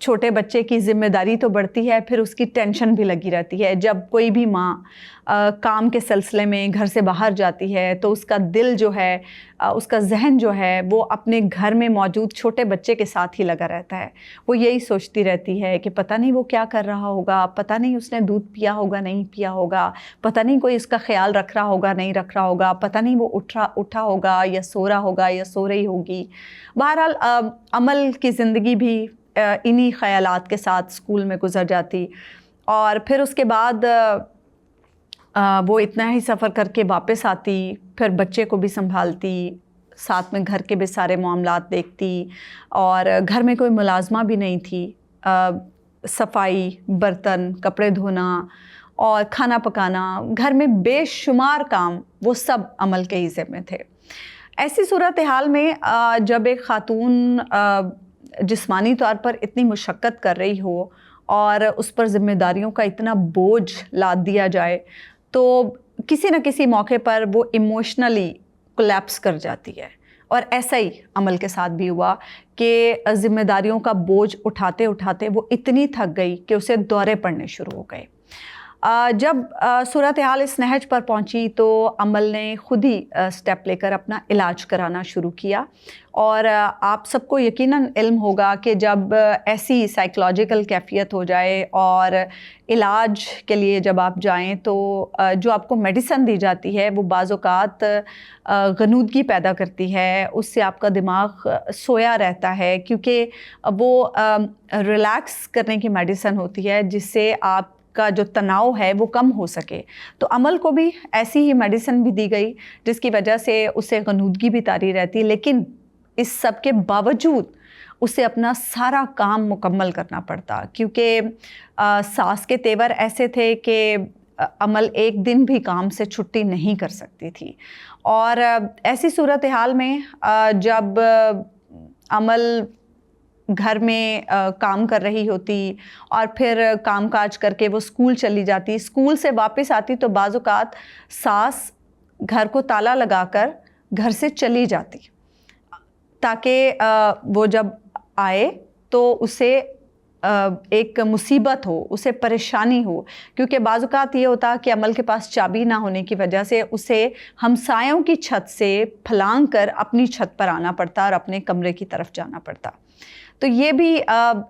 چھوٹے بچے کی ذمہ داری تو بڑھتی ہے، پھر اس کی ٹینشن بھی لگی رہتی ہے. جب کوئی بھی ماں کام کے سلسلے میں گھر سے باہر جاتی ہے تو اس کا دل جو ہے، اس کا ذہن جو ہے وہ اپنے گھر میں موجود چھوٹے بچے کے ساتھ ہی لگا رہتا ہے. وہ یہی سوچتی رہتی ہے کہ پتہ نہیں وہ کیا کر رہا ہوگا، پتہ نہیں اس نے دودھ پیا ہوگا نہیں پیا ہوگا، پتہ نہیں کوئی اس کا خیال رکھ رہا ہوگا نہیں رکھ رہا ہوگا، پتہ نہیں وہ اٹھا ہوگا یا سو رہا ہوگا یا سو رہی ہوگی. بہرحال عمل کی زندگی بھی انہی خیالات کے ساتھ اسکول میں گزر جاتی، اور پھر اس کے بعد وہ اتنا ہی سفر کر کے واپس آتی، پھر بچے کو بھی سنبھالتی، ساتھ میں گھر کے بھی سارے معاملات دیکھتی، اور گھر میں کوئی ملازمہ بھی نہیں تھی. صفائی، برتن، کپڑے دھونا اور کھانا پکانا، گھر میں بے شمار کام وہ سب عمل کے ہی ذمے تھے. ایسی صورتحال میں جب ایک خاتون جسمانی طور پر اتنی مشقت کر رہی ہو اور اس پر ذمہ داریوں کا اتنا بوجھ لاد دیا جائے تو کسی نہ کسی موقع پر وہ ایموشنلی کولیپس کر جاتی ہے. اور ایسا ہی عمل کے ساتھ بھی ہوا کہ ذمہ داریوں کا بوجھ اٹھاتے اٹھاتے وہ اتنی تھک گئی کہ اسے دورے پڑنے شروع ہو گئے. جب صورتحال اس نہج پر پہنچی تو عمل نے خود ہی سٹیپ لے کر اپنا علاج کرانا شروع کیا. اور آپ سب کو یقیناً علم ہوگا کہ جب ایسی سائیکولوجیکل کیفیت ہو جائے اور علاج کے لیے جب آپ جائیں تو جو آپ کو میڈیسن دی جاتی ہے وہ بعض اوقات غنودگی پیدا کرتی ہے، اس سے آپ کا دماغ سویا رہتا ہے، کیونکہ وہ ریلیکس کرنے کی میڈیسن ہوتی ہے جس سے آپ کا جو تناؤ ہے وہ کم ہو سکے. تو عمل کو بھی ایسی ہی میڈیسن بھی دی گئی جس کی وجہ سے اسے غنودگی بھی طاری رہتی، لیکن اس سب کے باوجود اسے اپنا سارا کام مکمل کرنا پڑتا، کیونکہ ساس کے تیور ایسے تھے کہ عمل ایک دن بھی کام سے چھٹی نہیں کر سکتی تھی. اور ایسی صورتحال میں جب عمل گھر میں کام کر رہی ہوتی اور پھر کام کاج کر کے وہ اسکول چلی جاتی، اسکول سے واپس آتی تو بعض اوقات ساس گھر کو تالا لگا کر گھر سے چلی جاتی تاکہ وہ جب آئے تو اسے ایک مصیبت ہو، اسے پریشانی ہو. کیونکہ بعض اوقات یہ ہوتا کہ عمل کے پاس چابی نہ ہونے کی وجہ سے اسے ہمسایوں کی چھت سے پھلانگ کر اپنی چھت پر آنا پڑتا اور اپنے کمرے کی طرف جانا پڑتا. تو یہ بھی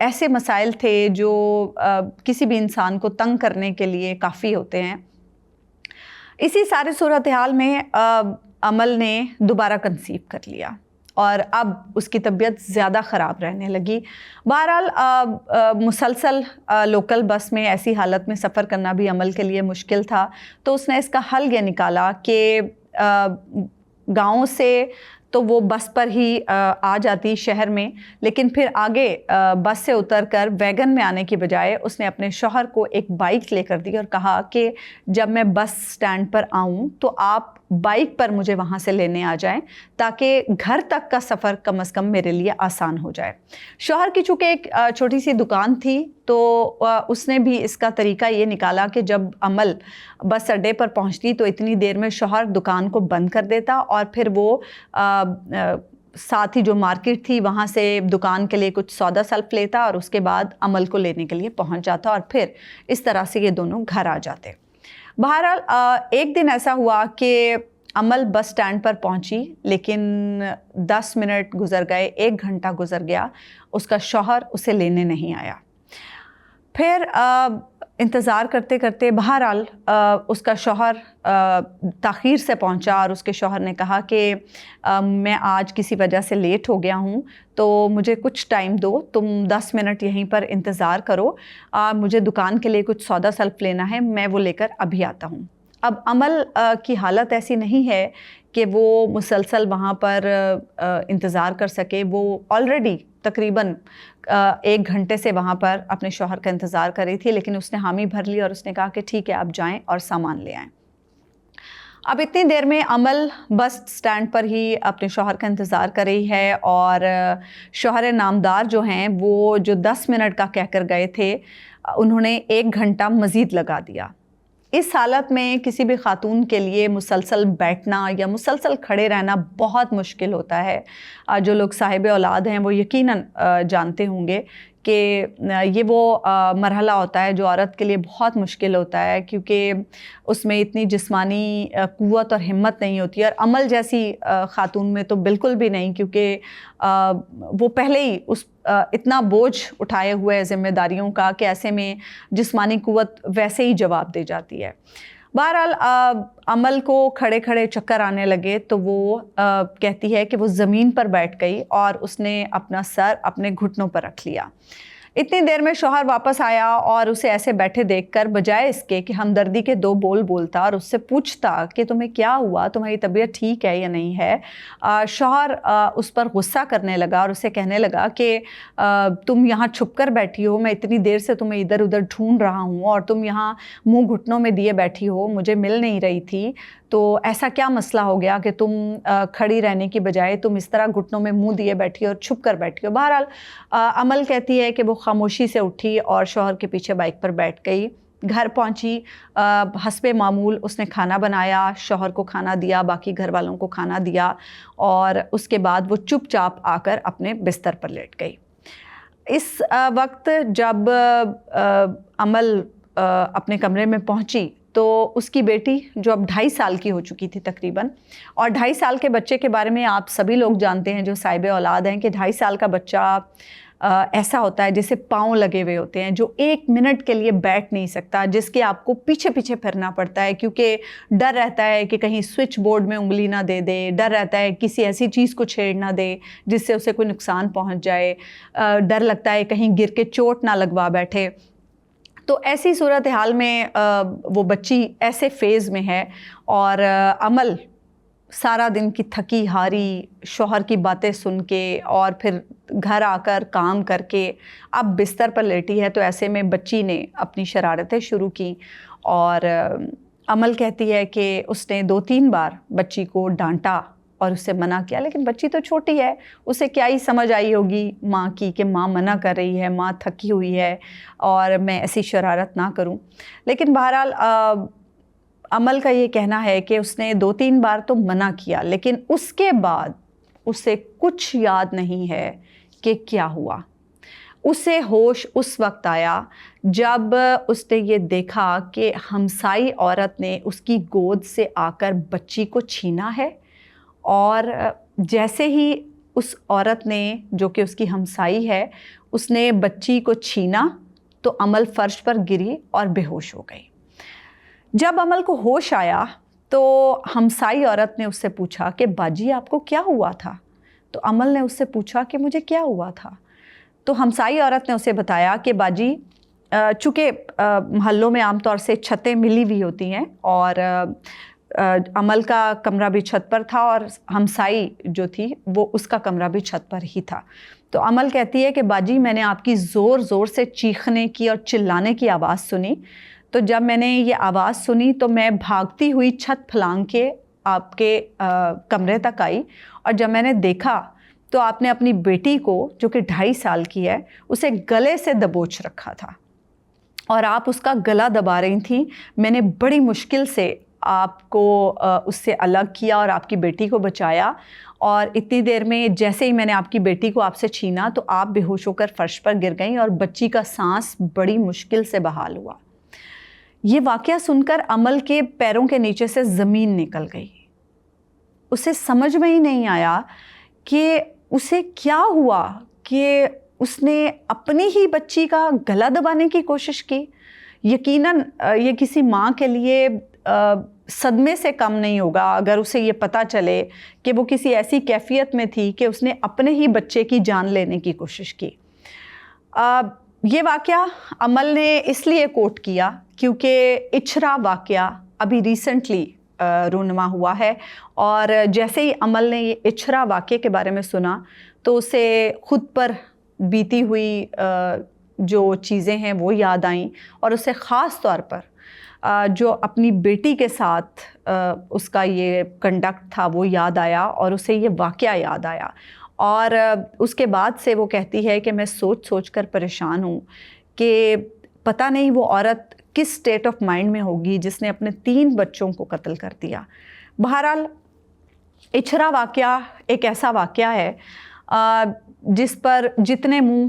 ایسے مسائل تھے جو کسی بھی انسان کو تنگ کرنے کے لیے کافی ہوتے ہیں. اسی سارے صورتحال میں عمل نے دوبارہ کنسیو کر لیا اور اب اس کی طبیعت زیادہ خراب رہنے لگی. بہرحال مسلسل لوکل بس میں ایسی حالت میں سفر کرنا بھی عمل کے لیے مشکل تھا، تو اس نے اس کا حل یہ نکالا کہ گاؤں سے تو وہ بس پر ہی آ جاتی شہر میں، لیکن پھر آگے بس سے اتر کر ویگن میں آنے کی بجائے اس نے اپنے شوہر کو ایک بائک لے کر دی اور کہا کہ جب میں بس سٹینڈ پر آؤں تو آپ بائک پر مجھے وہاں سے لینے آ جائیں تاکہ گھر تک کا سفر کم از کم میرے لیے آسان ہو جائے. شوہر کی چونکہ ایک چھوٹی سی دکان تھی تو اس نے بھی اس کا طریقہ یہ نکالا کہ جب عمل بس اڈے پر پہنچتی تو اتنی دیر میں شوہر دکان کو بند کر دیتا اور پھر وہ ساتھ ہی جو مارکیٹ تھی وہاں سے دکان کے لیے کچھ سودا سلف لیتا اور اس کے بعد عمل کو لینے کے لیے پہنچ جاتا اور پھر اس طرح سے یہ دونوں گھر آ جاتے. بہرحال ایک دن ایسا ہوا کہ عمل بس سٹینڈ پر پہنچی، لیکن 10 منٹ گزر گئے، 1 گھنٹہ گزر گیا، اس کا شوہر اسے لینے نہیں آیا. پھر انتظار کرتے کرتے بہرحال اس کا شوہر تاخیر سے پہنچا اور اس کے شوہر نے کہا کہ میں آج کسی وجہ سے لیٹ ہو گیا ہوں تو مجھے کچھ ٹائم دو، تم 10 منٹ یہیں پر انتظار کرو، مجھے دکان کے لیے کچھ سودا سلف لینا ہے، میں وہ لے کر ابھی آتا ہوں. اب عمل کی حالت ایسی نہیں ہے کہ وہ مسلسل وہاں پر انتظار کر سکے. وہ آلریڈی تقریباً 1 گھنٹے سے وہاں پر اپنے شوہر کا انتظار کر رہی تھی، لیکن اس نے حامی بھر لی اور اس نے کہا کہ ٹھیک ہے آپ جائیں اور سامان لے آئیں. اب اتنی دیر میں عمل بس سٹینڈ پر ہی اپنے شوہر کا انتظار کر رہی ہے اور شوہر نامدار جو ہیں وہ جو 10 منٹ کا کہہ کر گئے تھے انہوں نے 1 گھنٹہ مزید لگا دیا. اس حالت میں کسی بھی خاتون کے لیے مسلسل بیٹھنا یا مسلسل کھڑے رہنا بہت مشکل ہوتا ہے. جو لوگ صاحب اولاد ہیں وہ یقیناً جانتے ہوں گے کہ یہ وہ مرحلہ ہوتا ہے جو عورت کے لیے بہت مشکل ہوتا ہے، کیونکہ اس میں اتنی جسمانی قوت اور ہمت نہیں ہوتی ہے، اور عمل جیسی خاتون میں تو بالکل بھی نہیں، کیونکہ وہ پہلے ہی اتنا بوجھ اٹھائے ہوئے ذمہ داریوں کا کہ ایسے میں جسمانی قوت ویسے ہی جواب دے جاتی ہے۔ بہرحال عمل کو کھڑے کھڑے چکر آنے لگے تو وہ کہتی ہے کہ وہ زمین پر بیٹھ گئی اور اس نے اپنا سر اپنے گھٹنوں پر رکھ لیا۔ اتنی دیر میں شوہر واپس آیا اور اسے ایسے بیٹھے دیکھ کر بجائے اس کے کہ ہمدردی کے 2 بول بولتا اور اس سے پوچھتا کہ تمہیں کیا ہوا، تمہاری طبیعت ٹھیک ہے یا نہیں ہے، شوہر اس پر غصہ کرنے لگا اور اسے کہنے لگا کہ تم یہاں چھپ کر بیٹھی ہو، میں اتنی دیر سے تمہیں ادھر ادھر ڈھونڈ رہا ہوں اور تم یہاں منہ گھٹنوں میں دیے بیٹھی ہو، مجھے مل نہیں رہی تھی، تو ایسا کیا مسئلہ ہو گیا کہ تم کھڑی رہنے کی بجائے تم اس طرح گھٹنوں میں منہ دیے بیٹھی اور چھپ کر بیٹھی ہو۔ بہرحال عمل کہتی ہے کہ وہ خاموشی سے اٹھی اور شوہر کے پیچھے بائک پر بیٹھ گئی، گھر پہنچی، حسب معمول اس نے کھانا بنایا، شوہر کو کھانا دیا، باقی گھر والوں کو کھانا دیا، اور اس کے بعد وہ چپ چاپ آ کر اپنے بستر پر لیٹ گئی۔ اس وقت جب عمل اپنے کمرے میں پہنچی تو اس کی بیٹی جو اب 2.5 سال کی ہو چکی تھی تقریباً، اور 2.5 سال کے بچے کے بارے میں آپ سبھی لوگ جانتے ہیں جو صاحب اولاد ہیں کہ 2.5 سال کا بچہ ایسا ہوتا ہے جسے پاؤں لگے ہوئے ہوتے ہیں، جو 1 منٹ کے لیے بیٹھ نہیں سکتا، جس کے آپ کو پیچھے پیچھے پھرنا پڑتا ہے، کیونکہ ڈر رہتا ہے کہ کہیں سوئچ بورڈ میں انگلی نہ دے دے، ڈر رہتا ہے کسی ایسی چیز کو چھیڑ نہ دے جس سے اسے کوئی نقصان پہنچ جائے، ڈر لگتا ہے کہیں گر کے چوٹ نہ لگوا بیٹھے۔ تو ایسی صورتحال میں وہ بچی ایسے فیز میں ہے، اور عمل سارا دن کی تھکی ہاری شوہر کی باتیں سن کے اور پھر گھر آ کر کام کر کے اب بستر پر لیٹی ہے، تو ایسے میں بچی نے اپنی شرارتیں شروع کی، اور عمل کہتی ہے کہ اس نے 2-3 بار بچی کو ڈانٹا اور اس سے منع کیا، لیکن بچی تو چھوٹی ہے، اسے کیا ہی سمجھ آئی ہوگی ماں کی کہ ماں منع کر رہی ہے، ماں تھکی ہوئی ہے اور میں ایسی شرارت نہ کروں۔ لیکن بہرحال عمل کا یہ کہنا ہے کہ اس نے 2-3 بار تو منع کیا، لیکن اس کے بعد اسے کچھ یاد نہیں ہے کہ کیا ہوا۔ اسے ہوش اس وقت آیا جب اس نے یہ دیکھا کہ ہمسائی عورت نے اس کی گود سے آ کر بچی کو چھینا ہے، اور جیسے ہی اس عورت نے جو کہ اس کی ہمسائی ہے اس نے بچی کو چھینا تو عمل فرش پر گری اور بے ہوش ہو گئی۔ جب عمل کو ہوش آیا تو ہمسائی عورت نے اس سے پوچھا کہ باجی آپ کو کیا ہوا تھا؟ تو عمل نے اس سے پوچھا کہ مجھے کیا ہوا تھا؟ تو ہمسائی عورت نے اسے بتایا کہ باجی چونکہ محلوں میں عام طور سے چھتیں ملی ہوئی ہوتی ہیں، اور عمل کا کمرہ بھی چھت پر تھا اور ہمسائی جو تھی وہ اس کا کمرہ بھی چھت پر ہی تھا۔ تو عمل کہتی ہے کہ باجی میں نے آپ کی زور زور سے چیخنے کی اور چلانے کی آواز سنی، تو جب میں نے یہ آواز سنی تو میں بھاگتی ہوئی چھت پھلانگ کے آپ کے کمرے تک آئی، اور جب میں نے دیکھا تو آپ نے اپنی بیٹی کو جو کہ 2.5 سال کی ہے اسے گلے سے دبوچ رکھا تھا اور آپ اس کا گلا دبا رہی تھیں۔ میں نے بڑی مشکل سے آپ کو اس سے الگ کیا اور آپ کی بیٹی کو بچایا، اور اتنی دیر میں جیسے ہی میں نے آپ کی بیٹی کو آپ سے چھینا تو آپ بے ہوش ہو کر فرش پر گر گئیں اور بچی کا سانس بڑی مشکل سے بحال ہوا۔ یہ واقعہ سن کر عمل کے پیروں کے نیچے سے زمین نکل گئی۔ اسے سمجھ میں ہی نہیں آیا کہ اسے کیا ہوا کہ اس نے اپنی ہی بچی کا گلا دبانے کی کوشش کی۔ یقیناً یہ کسی ماں کے لیے صدمے سے کم نہیں ہوگا اگر اسے یہ پتہ چلے کہ وہ کسی ایسی کیفیت میں تھی کہ اس نے اپنے ہی بچے کی جان لینے کی کوشش کی۔ یہ واقعہ عمل نے اس لیے کوٹ کیا کیونکہ اچھرا واقعہ ابھی ریسنٹلی رونما ہوا ہے، اور جیسے ہی عمل نے یہ اچھرا واقعے کے بارے میں سنا تو اسے خود پر بیتی ہوئی جو چیزیں ہیں وہ یاد آئیں، اور اسے خاص طور پر جو اپنی بیٹی کے ساتھ اس کا یہ کنڈکٹ تھا وہ یاد آیا، اور اسے یہ واقعہ یاد آیا، اور اس کے بعد سے وہ کہتی ہے کہ میں سوچ سوچ کر پریشان ہوں کہ پتہ نہیں وہ عورت کس سٹیٹ آف مائنڈ میں ہوگی جس نے اپنے 3 بچوں کو قتل کر دیا۔ بہرحال اچھرا واقعہ ایک ایسا واقعہ ہے جس پر جتنے منہ